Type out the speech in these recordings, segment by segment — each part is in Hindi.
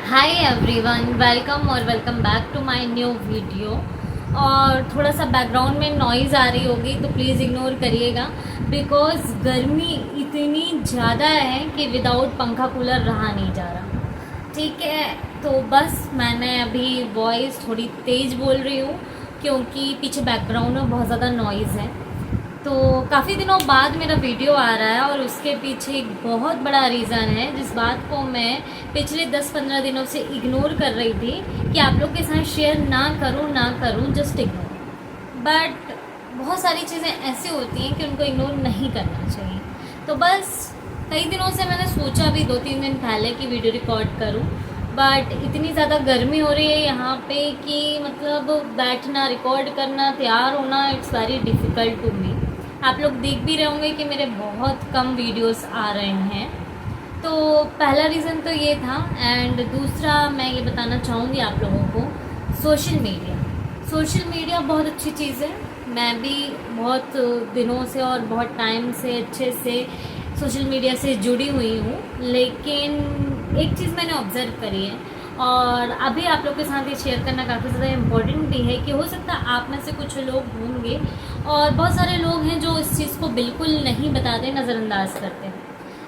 Hi everyone, welcome back to my new video. और थोड़ा सा बैकग्राउंड में नॉइज़ आ रही होगी तो प्लीज़ इग्नोर करिएगा, बिकॉज़ गर्मी इतनी ज़्यादा है कि विदाउट पंखा कूलर रहा नहीं जा रहा। ठीक है, तो बस मैंने अभी वॉइस थोड़ी तेज़ बोल रही हूँ क्योंकि पीछे बैकग्राउंड में बहुत ज़्यादा नॉइज़ है। तो काफ़ी दिनों बाद मेरा वीडियो आ रहा है और उसके पीछे एक बहुत बड़ा रीज़न है जिस बात को मैं पिछले 10-15 दिनों से इग्नोर कर रही थी कि आप लोग के साथ शेयर ना करूं, जस्ट इग्नोर। बट बहुत सारी चीज़ें ऐसी होती हैं कि उनको इग्नोर नहीं करना चाहिए। तो बस कई दिनों से मैंने सोचा भी 2-3 दिन पहले कि वीडियो रिकॉर्ड करूं, बट इतनी ज़्यादा गर्मी हो रही है यहाँ पे कि मतलब बैठना, रिकॉर्ड करना, तैयार होना, it's very difficult to me. आप लोग देख भी रहे होंगे कि मेरे बहुत कम वीडियोस आ रहे हैं। तो पहला रीज़न तो ये था, एंड दूसरा मैं ये बताना चाहूँगी आप लोगों को, सोशल मीडिया बहुत अच्छी चीज़ है। मैं भी बहुत दिनों से और बहुत टाइम से अच्छे से सोशल मीडिया से जुड़ी हुई हूँ, लेकिन एक चीज़ मैंने ऑब्ज़र्व करी है और अभी आप लोग के साथ ये शेयर करना काफ़ी ज़्यादा इम्पोर्टेंट भी है कि हो सकता है आप में से कुछ लोग होंगे और बहुत सारे लोग हैं जो इस चीज़ को बिल्कुल नहीं बताते, नज़रअंदाज करते हैं।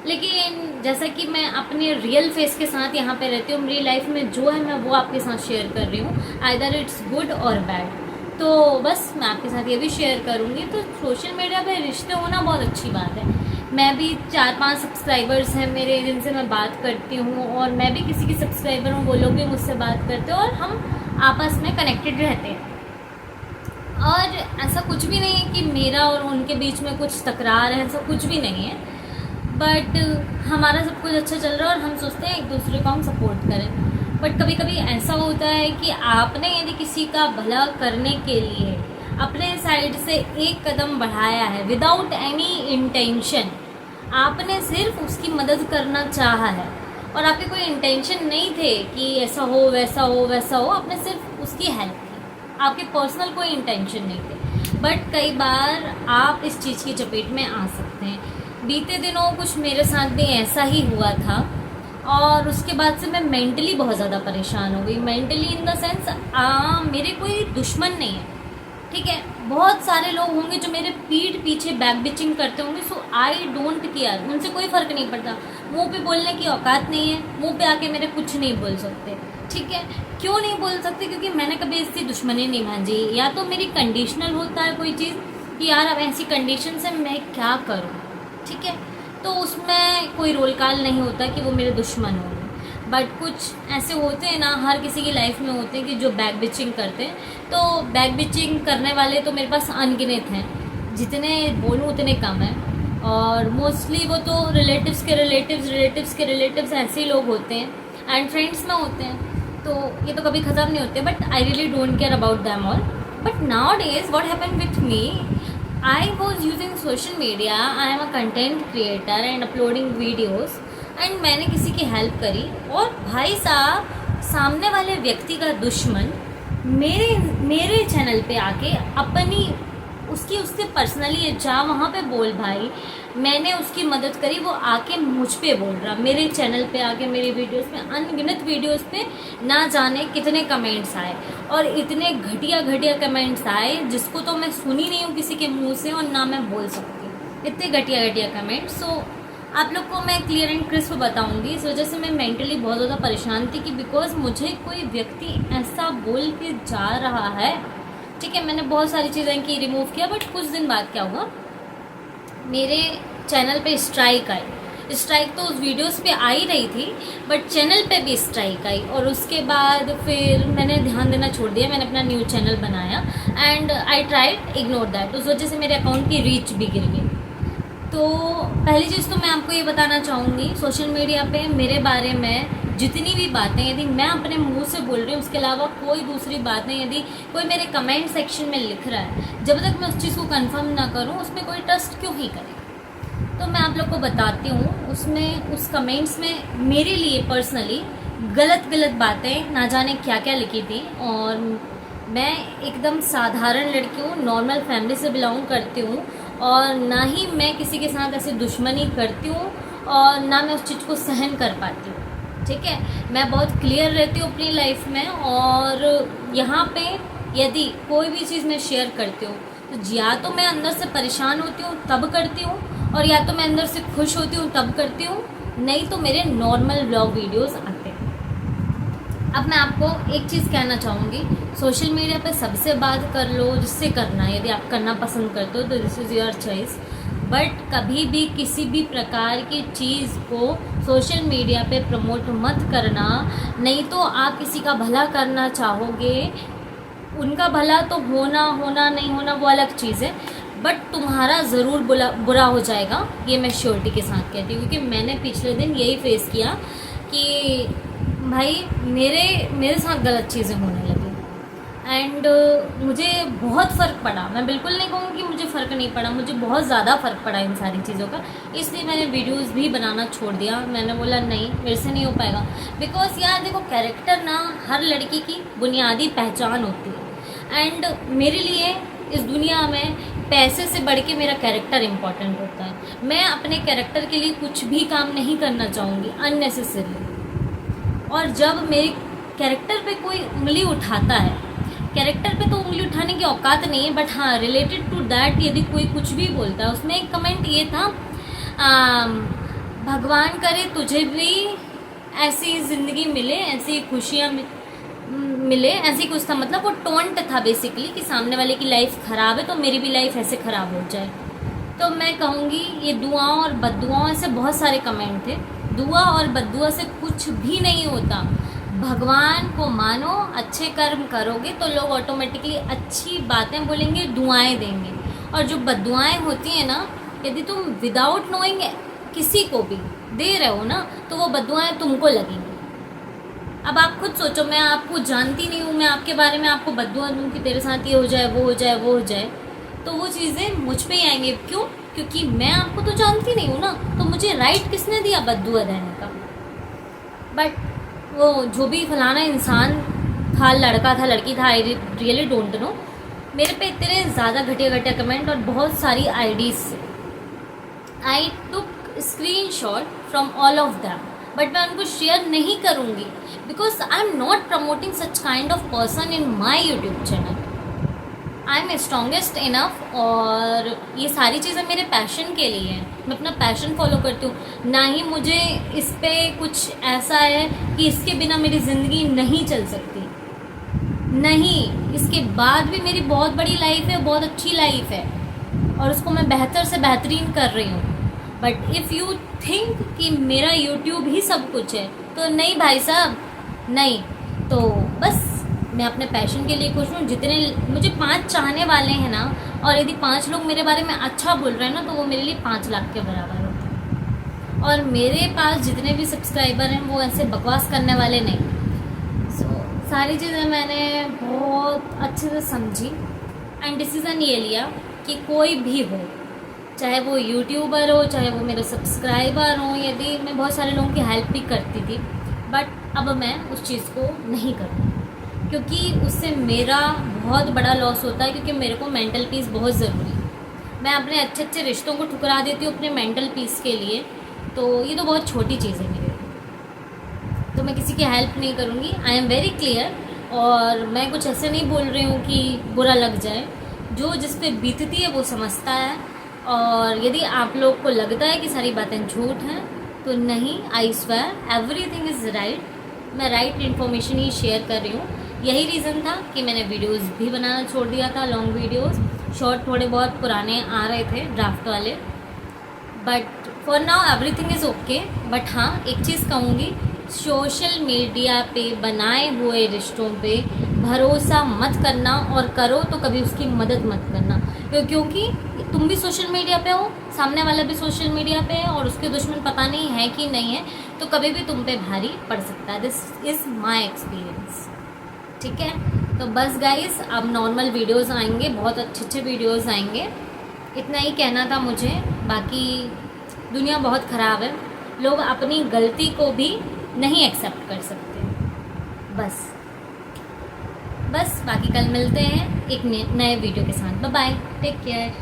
लेकिन जैसा कि मैं अपने रियल फेस के साथ यहाँ पे रहती हूँ, मेरी लाइफ में जो है मैं वो आपके साथ शेयर कर रही हूँ, आइदर इट्स गुड और बैड। तो बस मैं आपके साथ ये भी शेयर करूँगी। तो सोशल मीडिया पे रिश्ते होना बहुत अच्छी बात है। मैं भी 4-5 सब्सक्राइबर्स हैं मेरे जिनसे मैं बात करती हूँ और मैं भी किसी की सब्सक्राइबर हूँ, वो लोग भी मुझसे बात करते हैं और हम आपस में कनेक्टेड रहते हैं। और ऐसा कुछ भी नहीं है कि मेरा और उनके बीच में कुछ तकरार है, ऐसा कुछ भी नहीं है। बट हमारा सब कुछ अच्छा चल रहा है और हम सोचते हैं एक दूसरे को हम सपोर्ट करें। बट कभी कभी ऐसा होता है कि आपने यदि किसी का भला करने के लिए अपने साइड से एक कदम बढ़ाया है विदाउट एनी इंटेंशन, आपने सिर्फ उसकी मदद करना चाहा है और आपके कोई इंटेंशन नहीं थे कि ऐसा हो वैसा हो वैसा हो, आपने सिर्फ उसकी हेल्प की, आपके पर्सनल कोई इंटेंशन नहीं थे। बट कई बार आप इस चीज़ की चपेट में आ सकते हैं। बीते दिनों कुछ मेरे साथ भी ऐसा ही हुआ था और उसके बाद से मैं मेंटली बहुत ज़्यादा परेशान हो गई। मेंटली इन द सेंस मेरे कोई दुश्मन नहीं है, ठीक है। बहुत सारे लोग होंगे जो मेरे पीठ पीछे बैक बिचिंग करते होंगे, सो आई डोंट केयर, उनसे कोई फ़र्क नहीं पड़ता। मुंह पे बोलने की औकात नहीं है, मुंह पे आके मेरे कुछ नहीं बोल सकते, ठीक है। क्यों नहीं बोल सकते? क्योंकि मैंने कभी इसकी दुश्मनी नहीं भांजी। या तो मेरी कंडीशनल होता है कोई चीज़ कि यार अब ऐसी कंडीशन से मैं क्या करूँ, ठीक है, तो उसमें कोई रोल कॉल नहीं होता कि वो मेरे दुश्मन होंगे। बट कुछ ऐसे होते हैं ना, हर किसी की लाइफ में होते हैं कि जो बैक बिचिंग करते हैं। तो बैक बिचिंग करने वाले तो मेरे पास अनगिनत हैं, जितने बोलूँ उतने कम हैं। और मोस्टली वो तो रिलेटिव्स के रिलेटिव्स ऐसे ही लोग होते हैं एंड फ्रेंड्स में होते हैं, तो ये तो कभी ख़त्म नहीं होते। But I really don't care about them all. But now days what happen with me, I was using social media, I am a content creator and uploading videos, and मैंने किसी की हेल्प करी और भाई साहब सामने वाले व्यक्ति का दुश्मन मेरे चैनल पे आके अपनी उससे पर्सनली जा वहाँ पे बोल, भाई मैंने उसकी मदद करी, वो आके मुझ पे बोल रहा, मेरे चैनल पे आके मेरी वीडियोस में, अनगिनत वीडियोस पे ना जाने कितने कमेंट्स आए और इतने घटिया कमेंट्स आए जिसको तो मैं सुनी नहीं हूँ किसी के मुंह से और ना मैं बोल सकती, इतने घटिया कमेंट्स। सो आप लोग को मैं क्लियर एंड क्रिस्प बताऊंगी। इस वजह से मैं मेंटली बहुत ज़्यादा परेशान थी कि बिकॉज मुझे कोई व्यक्ति ऐसा बोल के जा रहा है, ठीक है। मैंने बहुत सारी चीज़ें की, रिमूव किया, बट कुछ दिन बाद क्या हुआ, मेरे चैनल पे स्ट्राइक आई। स्ट्राइक तो उस वीडियोस पे आ ही रही थी, बट चैनल पे भी स्ट्राइक आई और उसके बाद फिर मैंने ध्यान देना छोड़ दिया। मैंने अपना न्यू चैनल बनाया and I tried ignore that. उस वजह से मेरे अकाउंट की रीच भी गिर गई। तो पहली चीज़ तो मैं आपको ये बताना चाहूँगी, सोशल मीडिया पे मेरे बारे में जितनी भी बातें यदि मैं अपने मुंह से बोल रही हूँ, उसके अलावा कोई दूसरी बात नहीं, यदि कोई मेरे कमेंट सेक्शन में लिख रहा है, जब तक मैं उस चीज़ को कंफर्म ना करूँ उसमें कोई ट्रस्ट क्यों ही करे। तो मैं आप लोग को बताती हूँ, उसमें उस कमेंट्स में मेरे लिए पर्सनली गलत बातें ना जाने क्या क्या लिखी थी। और मैं एकदम साधारण लड़की हूँ, नॉर्मल फैमिली से बिलोंग करती हूँ और ना ही मैं किसी के साथ ऐसे दुश्मनी करती हूँ और ना मैं उस चीज़ को सहन कर पाती हूँ, ठीक है। मैं बहुत क्लियर रहती हूँ अपनी लाइफ में, और यहाँ पे यदि कोई भी चीज़ मैं शेयर करती हूँ तो या तो मैं अंदर से परेशान होती हूँ तब करती हूँ, और या तो मैं अंदर से खुश होती हूँ तब करती हूँ, नहीं तो मेरे नॉर्मल व्लॉग वीडियोस आते हैं। अब मैं आपको एक चीज़ कहना चाहूँगी, सोशल मीडिया पे सबसे बात कर लो जिससे करना है, यदि आप करना पसंद करते हो तो this is your choice, but कभी भी किसी भी प्रकार की चीज़ को सोशल मीडिया पे प्रमोट मत करना। नहीं तो आप किसी का भला करना चाहोगे, उनका भला तो होना नहीं होना वो अलग चीज़ है, बट तुम्हारा ज़रूर बुरा हो जाएगा, ये मैं श्योरिटी के साथ कहती हूँ। क्योंकि मैंने पिछले दिन यही फेस किया कि भाई मेरे साथ गलत चीज़ें होने लगी, एंड मुझे बहुत फ़र्क पड़ा। मैं बिल्कुल नहीं कहूँगी कि मुझे फ़र्क नहीं पड़ा, मुझे बहुत ज़्यादा फ़र्क पड़ा इन सारी चीज़ों का। इसलिए मैंने वीडियोस भी बनाना छोड़ दिया। मैंने बोला नहीं, मेरे से नहीं हो पाएगा। बिकॉज यार देखो, कैरेक्टर ना हर लड़की की बुनियादी पहचान होती है, एंड मेरे लिए इस दुनिया में पैसे से बढ़ के मेरा कैरेक्टर इम्पॉर्टेंट होता है। मैं अपने कैरेक्टर के लिए कुछ भी काम नहीं करना चाहूँगी अननेसेसरी। और जब मेरे कैरेक्टर पे कोई उंगली उठाता है, कैरेक्टर पे तो उंगली उठाने की औकात नहीं है, बट हाँ रिलेटेड टू दैट यदि कोई कुछ भी बोलता है, उसमें एक कमेंट ये था, भगवान करे तुझे भी ऐसी ज़िंदगी मिले, ऐसी खुशियाँ मिले, ऐसी कुछ था। मतलब वो टोंट था बेसिकली कि सामने वाले की लाइफ ख़राब है तो मेरी भी लाइफ ऐसे ख़राब हो जाए। तो मैं कहूँगी ये दुआओं और बद्दुआओं से बहुत सारे कमेंट थे। दुआ और बद्दुआ से कुछ भी नहीं होता। भगवान को मानो, अच्छे कर्म करोगे तो लोग ऑटोमेटिकली अच्छी बातें बोलेंगे, दुआएं देंगे। और जो बद्दुआएं होती हैं ना, यदि तुम विदाउट नोइंग किसी को भी दे रहे हो ना, तो वो बद्दुआएं तुमको लगेंगी। अब आप खुद सोचो, मैं आपको जानती नहीं हूँ, मैं आपके बारे में आपको बद्दुआ दूँ कि तेरे साथ ये हो जाए, वो हो जाए, वो हो जाए, तो वो चीज़ें मुझ पे ही आएंगे। क्यों? क्योंकि मैं आपको तो जानती नहीं हूँ ना, तो मुझे राइट किसने दिया बद्दुआ देने का? बट वो जो भी फलाना इंसान था, लड़का था, लड़की था, आई रियली डोंट नो, मेरे पे इतने ज़्यादा घटिया घटिया कमेंट और बहुत सारी आईडीज से I took screenshot from all of them, but मैं उनको शेयर नहीं करूँगी because I am not promoting such kind of person in my YouTube channel. I am strongest enough, और ये सारी चीज़ें मेरे पैशन के लिए हैं। मैं अपना पैशन फॉलो करती हूँ, ना ही मुझे इस पे कुछ ऐसा है कि इसके बिना मेरी ज़िंदगी नहीं चल सकती। नहीं, इसके बाद भी मेरी बहुत बड़ी लाइफ है, बहुत अच्छी लाइफ है, और उसको मैं बेहतर से बेहतरीन कर रही हूँ। बट इफ़ यू थिंक कि मेरा यूट्यूब ही सब कुछ है, तो नहीं भाई साहब, नहीं। तो बस मैं अपने पैशन के लिए खुश हूँ। जितने मुझे 5 चाहने वाले हैं ना, और यदि 5 लोग मेरे बारे में अच्छा बोल रहे हैं ना, तो वो मेरे लिए 5 लाख के बराबर होते हैं। और मेरे पास जितने भी सब्सक्राइबर हैं वो ऐसे बकवास करने वाले नहीं। सारी चीज़ें मैंने बहुत अच्छे से समझी एंड डिसीज़न ये लिया कि कोई भी हो, चाहे वो यूट्यूबर हो, चाहे वो मेरे सब्सक्राइबर हो। यदि मैं बहुत सारे लोगों की हेल्प भी करती थी, बट अब मैं उस चीज़ को नहीं करती, क्योंकि उससे मेरा बहुत बड़ा लॉस होता है। क्योंकि मेरे को मेंटल पीस बहुत ज़रूरी है। मैं अपने अच्छे अच्छे रिश्तों को ठुकरा देती हूँ अपने मेंटल पीस के लिए, तो ये तो बहुत छोटी चीज़ है मेरे लिए। तो मैं किसी की हेल्प नहीं करूँगी, आई एम वेरी क्लियर। और मैं कुछ ऐसे नहीं बोल रही हूँ कि बुरा लग जाए, जो जिस पे बीतती है वो समझता है। और यदि आप लोग को लगता है कि सारी बातें झूठ हैं, तो नहीं, I swear everything is right. मैं राइट इन्फॉर्मेशन ही शेयर कर रही हूँ। यही रीज़न था कि मैंने वीडियोस भी बनाना छोड़ दिया था, लॉन्ग वीडियोस। शॉर्ट थोड़े बहुत पुराने आ रहे थे, ड्राफ्ट वाले, but for now everything is okay. But हाँ, एक चीज़ कहूँगी, सोशल मीडिया पे बनाए हुए रिश्तों पे भरोसा मत करना, और करो तो कभी उसकी मदद मत करना। क्योंकि तुम भी सोशल मीडिया पे हो, सामने वाला भी सोशल मीडिया पे है, और उसके दुश्मन पता नहीं है कि नहीं है, तो कभी भी तुम पे भारी पड़ सकता है। This is my experience. ठीक है, तो बस गाइस, अब नॉर्मल वीडियोस आएंगे, बहुत अच्छे अच्छे वीडियोस आएंगे। इतना ही कहना था मुझे। बाकी दुनिया बहुत ख़राब है, लोग अपनी गलती को भी नहीं एक्सेप्ट कर सकते। बस बाकी कल मिलते हैं एक नए वीडियो के साथ। Bye bye, take care.